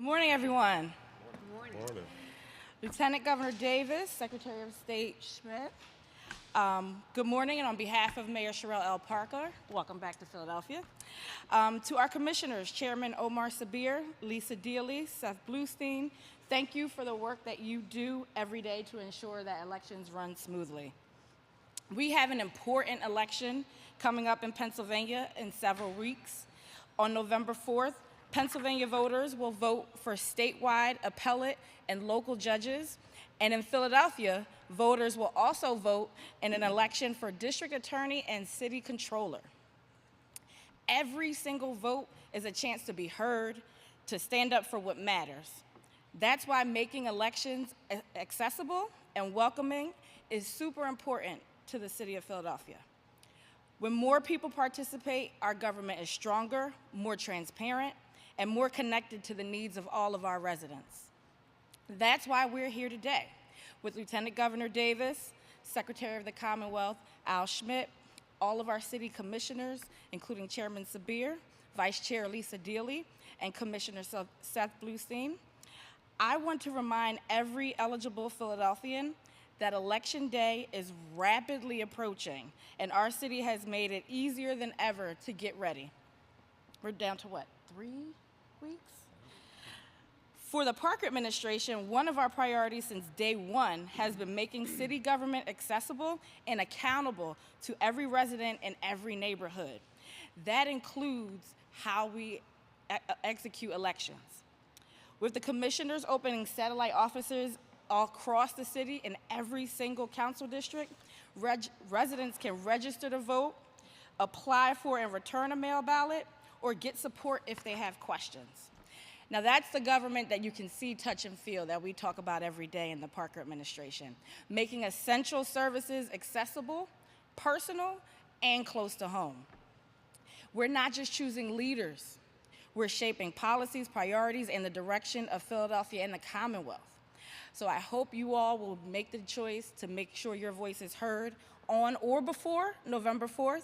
Good morning, everyone. Good morning. Morning. Lieutenant Governor Davis, Secretary of State Schmidt. Good morning, and on behalf of Mayor Sherelle L. Parker, welcome back to Philadelphia. To our commissioners, Chairman Omar Sabir, Lisa Dealey, Seth Bluestein, thank you for the work that you do every day to ensure that elections run smoothly. We have an important election coming up in Pennsylvania in several weeks. On November 4th, Pennsylvania voters will vote for statewide, appellate, and local judges. And in Philadelphia, voters will also vote in an election for district attorney and city controller. Every single vote is a chance to be heard, to stand up for what matters. That's why making elections accessible and welcoming is super important to the city of Philadelphia. When more people participate, our government is stronger, more transparent, and more connected to the needs of all of our residents. That's why we're here today with Lieutenant Governor Davis, Secretary of the Commonwealth Al Schmidt, all of our city commissioners, including Chairman Sabir, Vice Chair Lisa Dealey, and Commissioner Seth Bluestein. I want to remind every eligible Philadelphian that Election Day is rapidly approaching, and our city has made it easier than ever to get ready. We're down to what, 3 weeks? For the Parker administration, one of our priorities since day one has been making city government accessible and accountable to every resident in every neighborhood. That includes how we execute elections. With the commissioners opening satellite offices all across the city in every single council district, residents can register to vote, apply for and return a mail ballot, or get support if they have questions. Now that's the government that you can see, touch, and feel that we talk about every day in the Parker administration, making essential services accessible, personal, and close to home. We're not just choosing leaders, we're shaping policies, priorities, and the direction of Philadelphia and the Commonwealth. So I hope you all will make the choice to make sure your voice is heard on or before November 4th.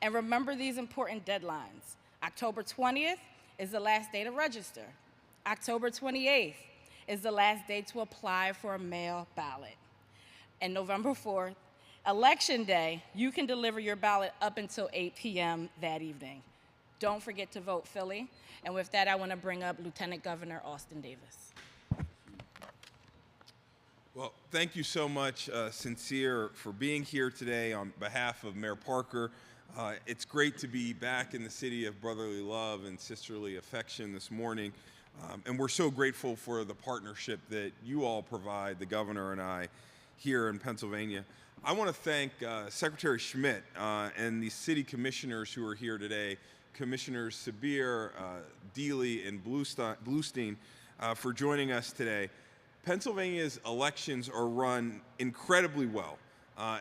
And remember these important deadlines. October 20th is the last day to register. October 28th is the last day to apply for a mail ballot. And November 4th, Election Day, you can deliver your ballot up until 8 p.m. that evening. Don't forget to vote, Philly. And with that, I want to bring up Lieutenant Governor Austin Davis. Well, thank you so much, Sincere, for being here today on behalf of Mayor Parker. It's great to be back in the city of brotherly love and sisterly affection this morning. And we're so grateful for the partnership that you all provide, the governor and I, here in Pennsylvania. I want to thank Secretary Schmidt and the city commissioners who are here today, Commissioners Sabir, Dealey, and Bluestein, for joining us today. Pennsylvania's elections are run incredibly well.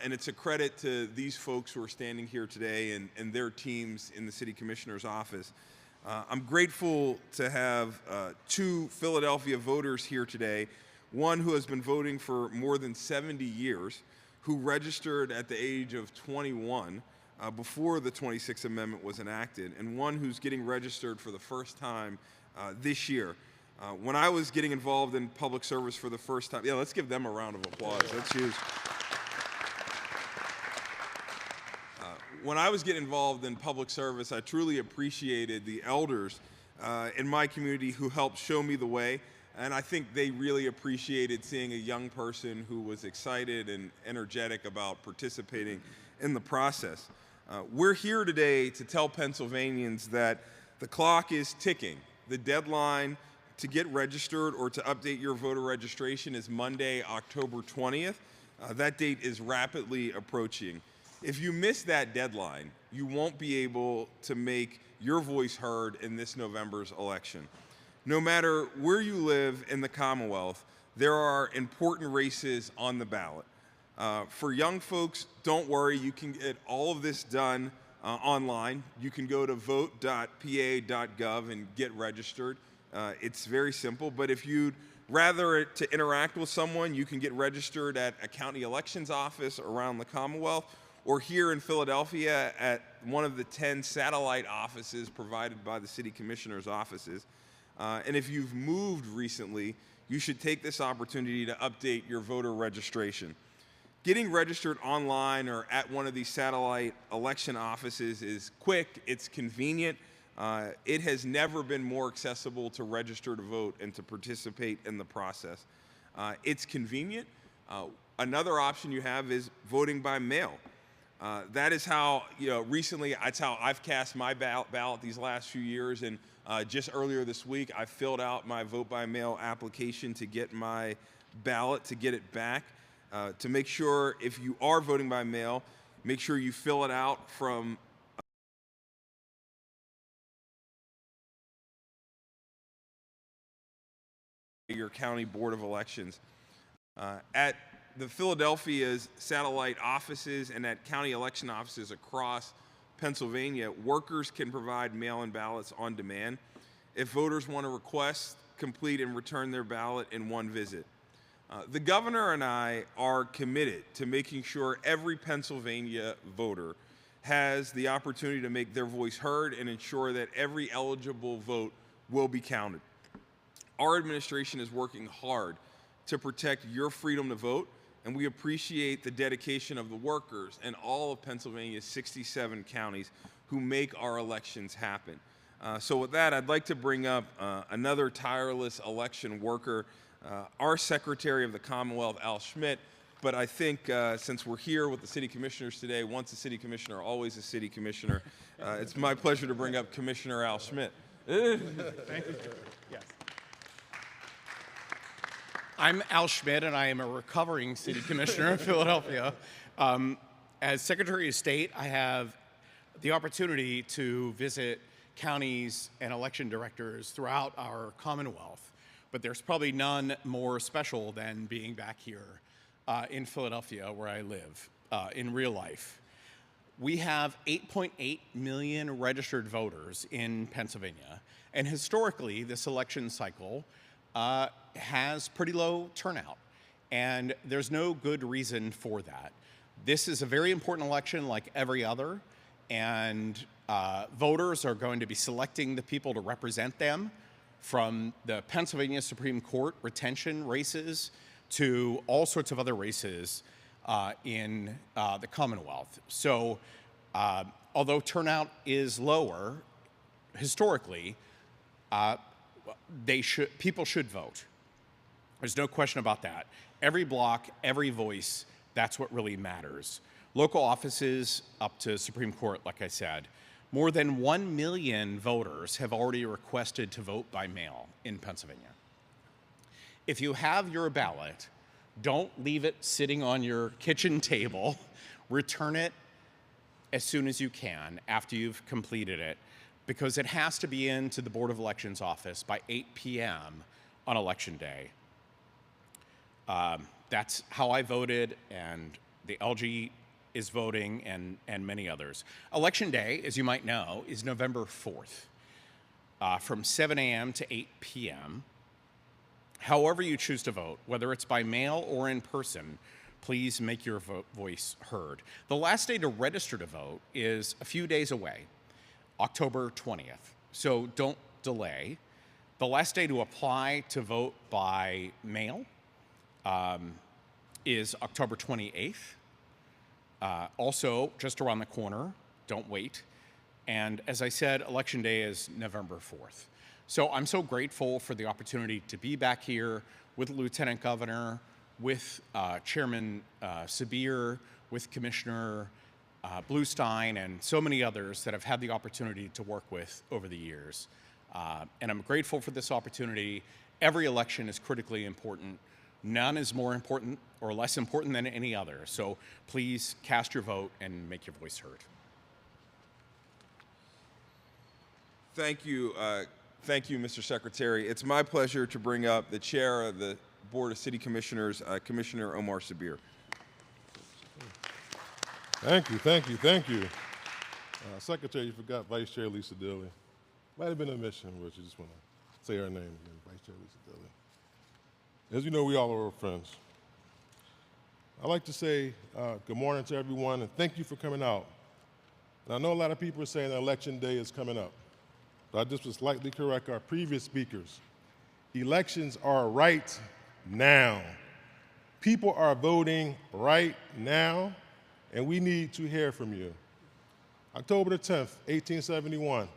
And it's a credit to these folks who are standing here today and their teams in the city commissioner's office. I'm grateful to have 2 Philadelphia voters here today, one who has been voting for more than 70 years, who registered at the age of 21 before the 26th Amendment was enacted, and one who's getting registered for the first time this year. When I was getting involved in public service for the first time, let's give them a round of applause. That's huge. When I was getting involved in public service, I truly appreciated the elders in my community who helped show me the way, and I think they really appreciated seeing a young person who was excited and energetic about participating in the process. We're here today to tell Pennsylvanians that the clock is ticking. The deadline to get registered or to update your voter registration is Monday, October 20th. That date is rapidly approaching. If you miss that deadline, you won't be able to make your voice heard in this November's election. No matter where you live in the Commonwealth, there are important races on the ballot. For young folks, don't worry, you can get all of this done online. You can go to vote.pa.gov and get registered. It's very simple, but if you'd rather to interact with someone, you can get registered at a county elections office around the Commonwealth, or here in Philadelphia at one of the 10 satellite offices provided by the city commissioner's offices. And if you've moved recently, you should take this opportunity to update your voter registration. Getting registered online or at one of these satellite election offices is quick, it's convenient. It has never been more accessible to register to vote and to participate in the process. It's convenient. Another option you have is voting by mail. That is how, recently, that's how I've cast my ballot these last few years. And just earlier this week, I filled out my vote by mail application to get my ballot, to get it back. To make sure if you are voting by mail, make sure you fill it out from your county board of elections. At the Philadelphia's satellite offices and at county election offices across Pennsylvania, workers can provide mail-in ballots on demand if voters want to request, complete, and return their ballot in one visit. The governor and I are committed to making sure every Pennsylvania voter has the opportunity to make their voice heard and ensure that every eligible vote will be counted. Our administration is working hard to protect your freedom to vote, and we appreciate the dedication of the workers in all of Pennsylvania's 67 counties who make our elections happen. So with that, I'd like to bring up another tireless election worker, our Secretary of the Commonwealth, Al Schmidt. But I think since we're here with the city commissioners today, once a city commissioner, always a city commissioner, it's my pleasure to bring up Commissioner Al Schmidt. Thank you. Yes. I'm Al Schmidt, and I am a recovering city commissioner in Philadelphia. As Secretary of State, I have the opportunity to visit counties and election directors throughout our Commonwealth, but there's probably none more special than being back here in Philadelphia, where I live, in real life. We have 8.8 million registered voters in Pennsylvania, and historically, this election cycle has pretty low turnout, and there's no good reason for that. This is a very important election like every other, and voters are going to be selecting the people to represent them, from the Pennsylvania Supreme Court retention races to all sorts of other races in the Commonwealth. So although turnout is lower historically, people should vote. There's no question about that. Every block, every voice, that's what really matters. Local offices up to Supreme Court, like I said. More than 1 million voters have already requested to vote by mail in Pennsylvania. If you have your ballot, don't leave it sitting on your kitchen table. Return it as soon as you can after you've completed it, because it has to be into the Board of Elections office by 8 p.m. on Election Day. That's how I voted, and the LG is voting, and many others. Election Day, as you might know, is November 4th, from 7 a.m. to 8 p.m. However you choose to vote, whether it's by mail or in person, please make your voice heard. The last day to register to vote is a few days away, October 20th, so don't delay. The last day to apply to vote by mail is October 28th. Also, just around the corner, don't wait. And as I said, Election Day is November 4th. So I'm so grateful for the opportunity to be back here with Lieutenant Governor, with Chairman Sabir, with Commissioner Bluestein, and so many others that I've had the opportunity to work with over the years. And I'm grateful for this opportunity. Every election is critically important. None is more important or less important than any other. So please cast your vote and make your voice heard. Thank you, Mr. Secretary. It's my pleasure to bring up the chair of the Board of City Commissioners, Commissioner Omar Sabir. Thank you, thank you, thank you. Secretary, you forgot Vice Chair Lisa Dilly. Might have been a mission, but you just want to say her name again, Vice Chair Lisa Dilly. As you know, we all are friends. I'd like to say good morning to everyone, and thank you for coming out. And I know a lot of people are saying that Election Day is coming up, but I just would slightly correct our previous speakers. Elections are right now. People are voting right now, and we need to hear from you. October the 10th, 1871,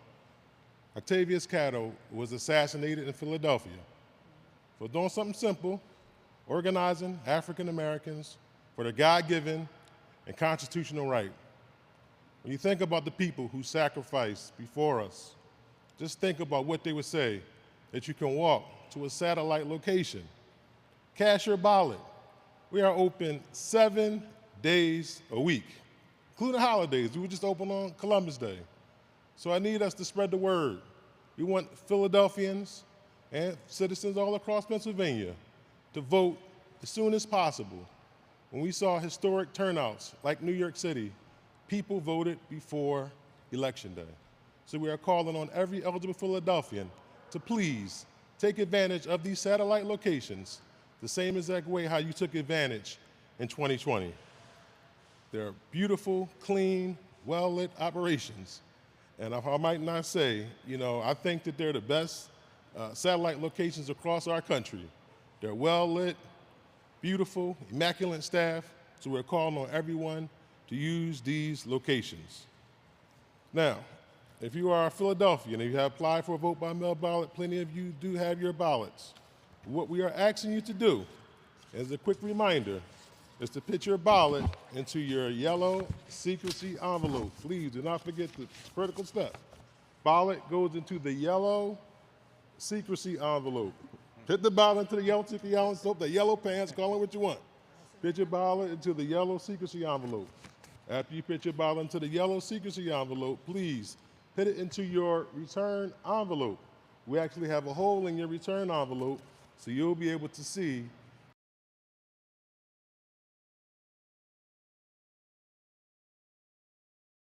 Octavius Catto was assassinated in Philadelphia for doing something simple, organizing African Americans for their God-given and constitutional right. When you think about the people who sacrificed before us, just think about what they would say, that you can walk to a satellite location, cast your ballot. We are open 7 days a week, including holidays. We were just open on Columbus Day. So I need us to spread the word. We want Philadelphians and citizens all across Pennsylvania to vote as soon as possible. When we saw historic turnouts like New York City, people voted before Election Day. So we are calling on every eligible Philadelphian to please take advantage of these satellite locations the same exact way how you took advantage in 2020. They're beautiful, clean, well-lit operations. And if I might not say, I think that they're the best satellite locations across our country. They're well-lit, beautiful, immaculate staff, so we're calling on everyone to use these locations. Now, if you are a Philadelphian and you have applied for a vote by mail ballot, plenty of you do have your ballots. What we are asking you to do, as a quick reminder, is to put your ballot into your yellow secrecy envelope. Please do not forget the critical step. Ballot goes into the yellow secrecy envelope. Put the ballot into the yellow secrecy envelope, the yellow pants, call it what you want. Put your ballot into the yellow secrecy envelope. After you put your ballot into the yellow secrecy envelope, please put it into your return envelope. We actually have a hole in your return envelope, so you'll be able to see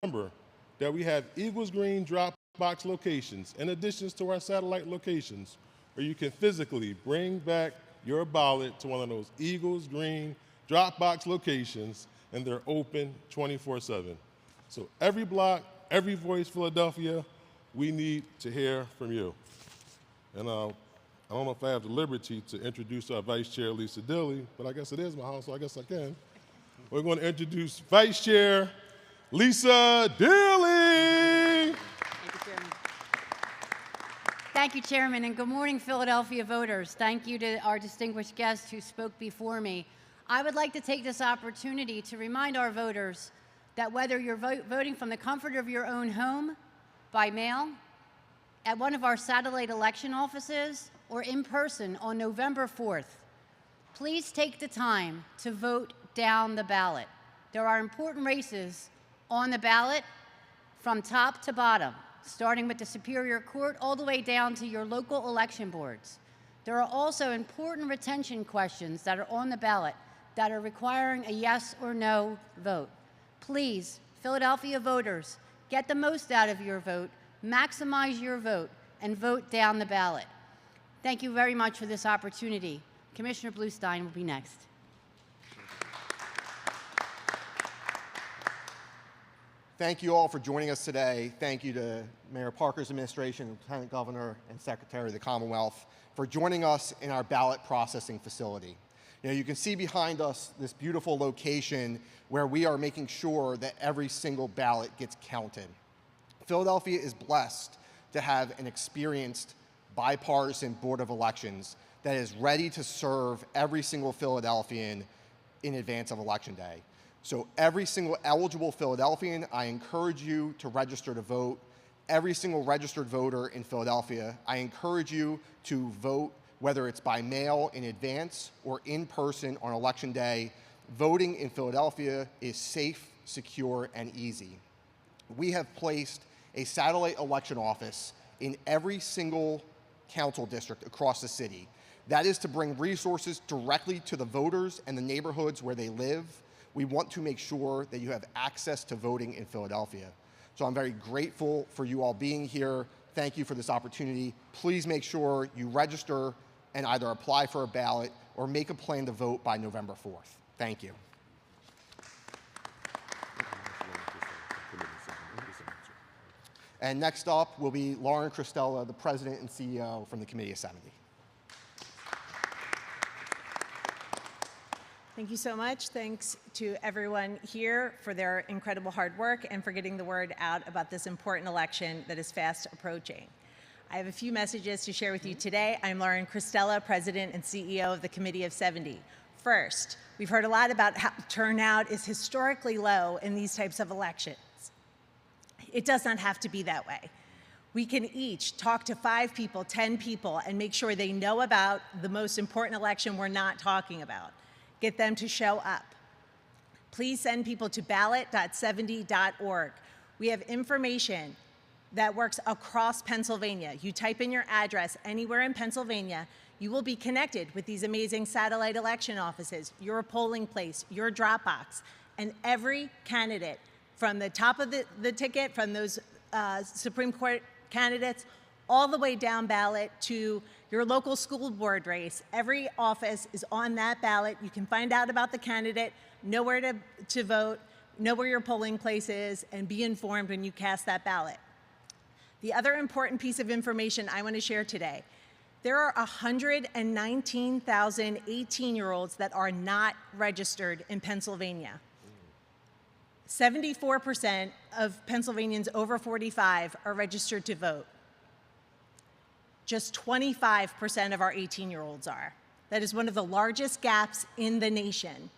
Remember that we have Eagles Green drop box locations in addition to our satellite locations where you can physically bring back your ballot to one of those Eagles Green drop box locations, and they're open 24/7. So every block, every voice, Philadelphia, we need to hear from you. And I don't know if I have the liberty to introduce our Vice Chair, Lisa Dilly, but I guess it is my house, so I guess I can. We're going to introduce Vice Chair Lisa Dilly. Thank you, Chairman. Thank you, Chairman, and good morning, Philadelphia voters. Thank you to our distinguished guests who spoke before me. I would like to take this opportunity to remind our voters that whether you're voting from the comfort of your own home, by mail, at one of our satellite election offices, or in person on November 4th, please take the time to vote down the ballot. There are important races on the ballot from top to bottom, starting with the Superior Court all the way down to your local election boards. There are also important retention questions that are on the ballot that are requiring a yes or no vote. Please, Philadelphia voters, get the most out of your vote, maximize your vote, and vote down the ballot. Thank you very much for this opportunity. Commissioner Bluestein will be next. Thank you all for joining us today. Thank you to Mayor Parker's administration, Lieutenant Governor, and Secretary of the Commonwealth for joining us in our ballot processing facility. You can see behind us this beautiful location where we are making sure that every single ballot gets counted. Philadelphia is blessed to have an experienced bipartisan Board of Elections that is ready to serve every single Philadelphian in advance of Election Day. So every single eligible Philadelphian, I encourage you to register to vote. Every single registered voter in Philadelphia, I encourage you to vote, whether it's by mail in advance or in person on Election Day. Voting in Philadelphia is safe, secure, and easy. We have placed a satellite election office in every single council district across the city. That is to bring resources directly to the voters and the neighborhoods where they live. We want to make sure that you have access to voting in Philadelphia. So I'm very grateful for you all being here. Thank you for this opportunity. Please make sure you register and either apply for a ballot or make a plan to vote by November 4th. Thank you. And next up will be Lauren Cristella, the President and CEO from the Committee of 70. Thank you so much. Thanks to everyone here for their incredible hard work and for getting the word out about this important election that is fast approaching. I have a few messages to share with you today. I'm Lauren Cristella, President and CEO of the Committee of 70. First, we've heard a lot about how turnout is historically low in these types of elections. It does not have to be that way. We can each talk to 5 people, 10 people, and make sure they know about the most important election we're not talking about. Get them to show up. Please send people to ballot.70.org. We have information that works across Pennsylvania. You type in your address anywhere in Pennsylvania, you will be connected with these amazing satellite election offices, your polling place, your drop box, and every candidate from the top of the ticket, from those Supreme Court candidates, all the way down ballot to your local school board race. Every office is on that ballot. You can find out about the candidate, know where to vote, know where your polling place is, and be informed when you cast that ballot. The other important piece of information I want to share today, there are 119,000 18-year-olds that are not registered in Pennsylvania. 74% of Pennsylvanians over 45 are registered to vote. Just 25% of our 18-year-olds are. That is one of the largest gaps in the nation.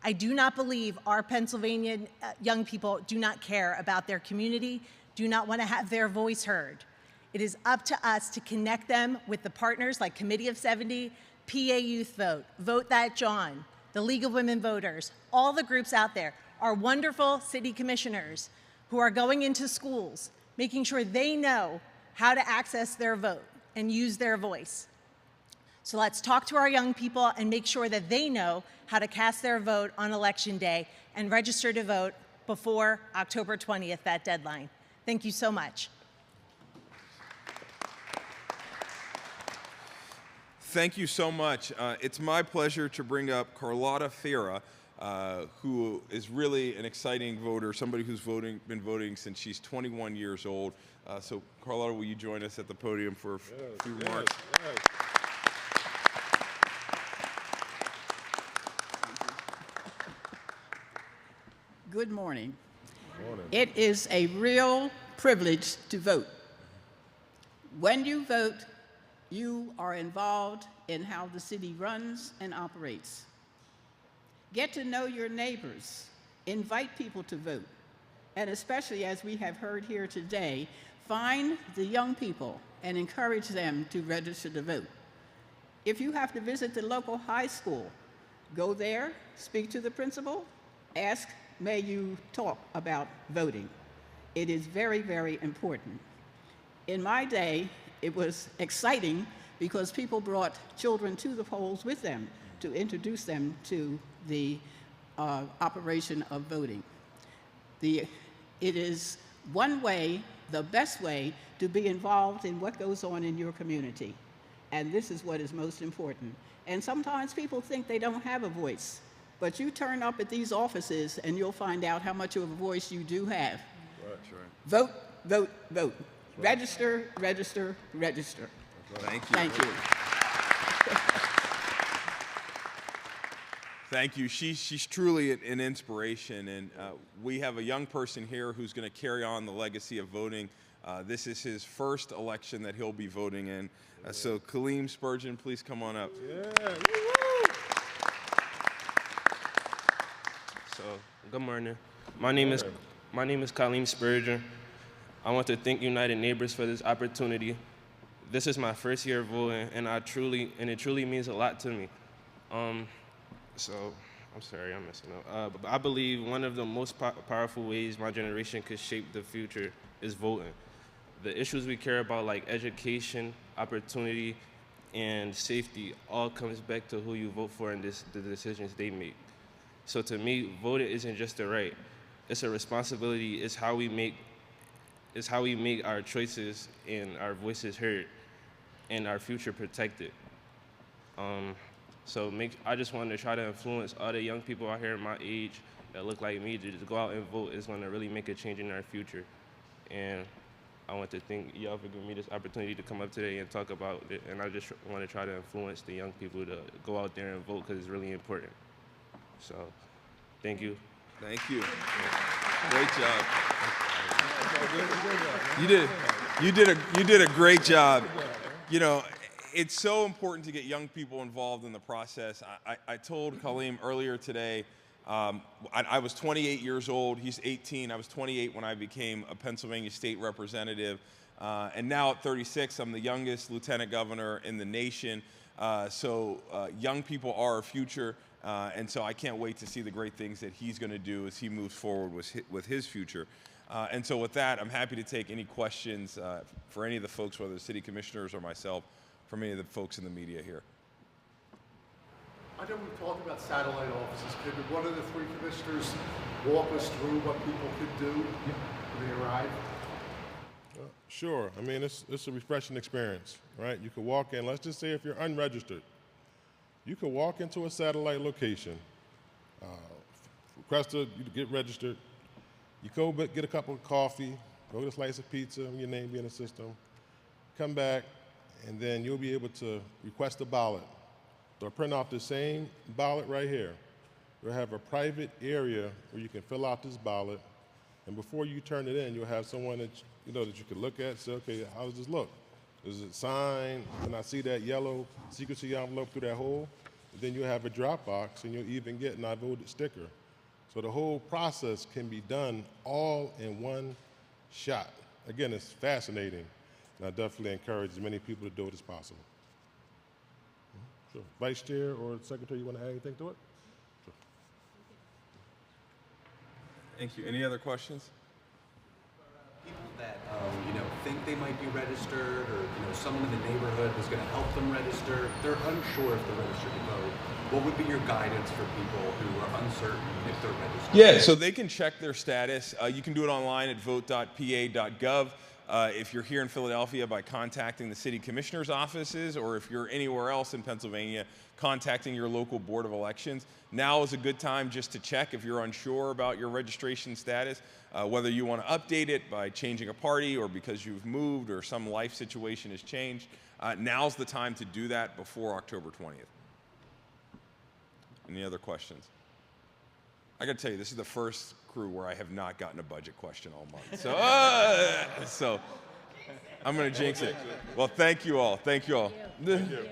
I do not believe our Pennsylvania young people do not care about their community, do not want to have their voice heard. It is up to us to connect them with the partners like Committee of 70, PA Youth Vote, Vote That John, the League of Women Voters, all the groups out there, our wonderful city commissioners who are going into schools, making sure they know how to access their vote and use their voice. So let's talk to our young people and make sure that they know how to cast their vote on Election Day and register to vote before October 20th, that deadline. Thank you so much. Thank you so much. It's my pleasure to bring up Carlotta Fera, who is really an exciting voter, somebody who's been voting since she's 21 years old. So Carlotta, will you join us at the podium for a few remarks? Yes. Good morning. Good morning. It is a real privilege to vote. When you vote, you are involved in how the city runs and operates. Get to know your neighbors, invite people to vote, and especially as we have heard here today, find the young people and encourage them to register to vote. If you have to visit the local high school, go there, speak to the principal, ask, may you talk about voting? It is very, very important. In my day, it was exciting because people brought children to the polls with them to introduce them to the operation of voting. It is one way, the best way, to be involved in what goes on in your community. And this is what is most important. And sometimes people think they don't have a voice, but you turn up at these offices and you'll find out how much of a voice you do have. That's right. Vote, vote, vote. Register, register, register. Thank you. Thank you. Thank you. She's truly an inspiration, and we have a young person here who's going to carry on the legacy of voting. This is his first election that he'll be voting in. So Kaleem Spurgeon, please come on up. Yeah. So, good morning. My name is Kaleem Spurgeon. I want to thank United Neighbors for this opportunity. This is my first year voting, and it truly means a lot to me. So, I'm sorry, I'm messing up. But I believe one of the most powerful ways my generation could shape the future is voting. The issues we care about, like education, opportunity, and safety, all comes back to who you vote for and the decisions they make. So to me, voting isn't just a right; it's a responsibility. It's how we make our choices and our voices heard, and our future protected. I just want to try to influence all the young people out here my age that look like me to just go out and vote. Is going to really make a change in our future. And I want to thank y'all for giving me this opportunity to come up today and talk about it. And I just want to try to influence the young people to go out there and vote because it's really important. So, thank you. Thank you. Great job. You did a great job. You know, it's so important to get young people involved in the process. I told Kaleem earlier today, I was 28 years old. He's 18. I was 28 when I became a Pennsylvania state representative. And now at 36, I'm the youngest lieutenant governor in the nation. So young people are our future. And so I can't wait to see the great things that he's going to do as he moves forward with his future. And so with that, I'm happy to take any questions for any of the folks, whether the city commissioners or myself, from any of the folks in the media here. I know we've talked about satellite offices. Could one of the three commissioners walk us through what people could do when they arrive? Sure. I mean, it's a refreshing experience, right? You could walk in, let's just say if you're unregistered, you could walk into a satellite location, request you get registered, you go get a cup of coffee, go get a slice of pizza, your name be in the system, come back, and then you'll be able to request a ballot. They'll print off the same ballot right here. We'll have a private area where you can fill out this ballot, and before you turn it in, you'll have someone that that you can look at, say, okay, how does this look? Is it signed? Can I see that yellow secrecy envelope through that hole? And then you'll have a drop box, and you'll even get an I voted sticker. So the whole process can be done all in one shot. Again, it's fascinating, and I definitely encourage as many people to do it as possible. Sure. Vice Chair or Secretary, you want to add anything to it? Sure. Thank you. Any other questions? People that think they might be registered, or someone in the neighborhood is going to help them register, they're unsure if they're registered to vote. What would be your guidance for people who are uncertain if they're registered? Yeah, so they can check their status. You can do it online at vote.pa.gov. If you're here in Philadelphia, by contacting the city commissioner's offices, or if you're anywhere else in Pennsylvania, contacting your local board of elections. Now is a good time just to check if you're unsure about your registration status, whether you want to update it by changing a party or because you've moved or some life situation has changed. Now's the time to do that before October 20th. Any other questions? I got to tell you, this is the first crew where I have not gotten a budget question all month. So I'm going to jinx it. Well, thank you all. Thank you all. Thank you.